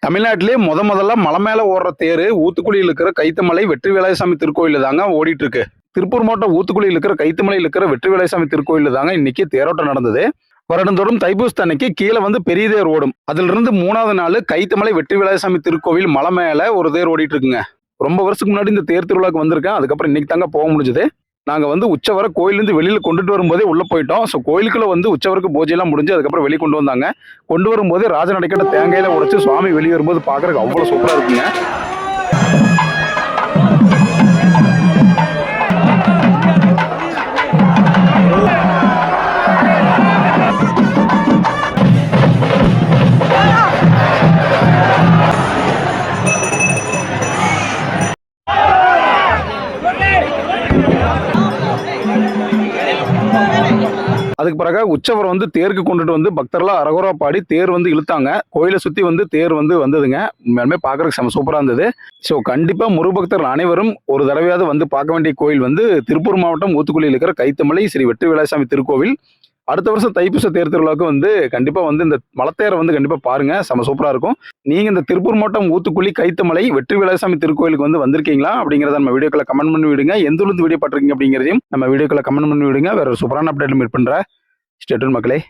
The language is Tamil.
தமிழ்நாட்டிலே முதல்ல மலை மேல ஓடுற தேரு ஊத்துக்குளியில் இருக்கிற கைத்தமலை வெற்றி வேலாயுதசாமி திருக்கோயிலில் தாங்க ஓடிட்டு இருக்கு. திருப்பூர் மாவட்டம் ஊத்துக்குளியில் இருக்கிற கைத்தமலையில் இருக்கிற வெற்றி வேலாயுதசாமி திருக்கோயிலில் தாங்க இன்னைக்கு தேரோட்டம் நடந்தது. வருடந்தோறும் தைப்பூசத்து அன்னைக்கு கீழே வந்து பெரிய தேர் ஓடும். அதுல இருந்து 3வது நாள் கைத்தமலை வெற்றி வேலாயுதசாமி திருக்கோவில் மலை மேல ஒரு தேர் ஓடிட்டு இருக்குங்க. ரொம்ப வருஷத்துக்கு முன்னாடி இந்த தேர் திருவிழாக்கு வந்திருக்கேன். அதுக்கப்புறம் இன்னைக்கு தாங்க போக முடிஞ்சது. நாங்க வந்து உச்சவரை கோயிலிருந்து வெளியில கொண்டுட்டு வரும்போதே உள்ள போயிட்டோம். ஸோ கோயிலுக்குள்ள வந்து உச்சவருக்கு பூஜையெல்லாம் முடிஞ்சு அதுக்கப்புறம் வெளியே கொண்டு வந்தாங்க. கொண்டு வரும்போதே ராஜ நடைக்கட்ட தேங்காயில உடைச்சு சுவாமி வெளியே வரும்போது பாக்குறதுக்கு அவ்வளவு சூப்பரா இருக்குங்க. அதுக்கு பிறகு உற்சவர் வந்து தேருக்கு கொண்டுட்டு வந்து பக்தர்லாம் அரகுரா பாடி தேர் வந்து இழுத்தாங்க. கோயிலை சுத்தி வந்து தேர் வந்து வந்ததுங்க. உண்மையுமே பார்க்கறதுக்கு செம சூப்பரா இருந்தது. ஸோ கண்டிப்பா முருகபக்தர்கள் அனைவரும் ஒரு தடவையாவது வந்து பார்க்க வேண்டிய கோயில் வந்து திருப்பூர் மாவட்டம் ஊத்துக்குளியில் இருக்கிற கைத்தமலை ஸ்ரீ வெற்றி வேலாயுதசாமி திருக்கோவில். அடுத்த வருஷம் தைப்பூச தேர் திருவிழாவுக்கு வந்து கண்டிப்பா வந்து இந்த மலத்தேரை வந்து கண்டிப்பா பாருங்க, செம சூப்பரா இருக்கும். நீங்க இந்த திருப்பூர் மாவட்டம் ஊத்துக்குளி கைத்தமலை வெற்றி வேலாயுதசாமி திருக்கோயிலுக்கு வந்து வந்திருக்கீங்களா அப்படிங்கிறத நம்ம வீடியோக்களை கமெண்ட் பண்ணி விடுங்க. எந்த ஊர்ல வீடியோ பார்த்துருக்கீங்க அப்படிங்கிறதையும் நம்ம வீடியோக்களை கமெண்ட் பண்ணி விடுங்க. வேற ஒரு சூப்பரான அப்டேட் மீட் பண்றேன். ஸ்டே டியூன் மக்களே.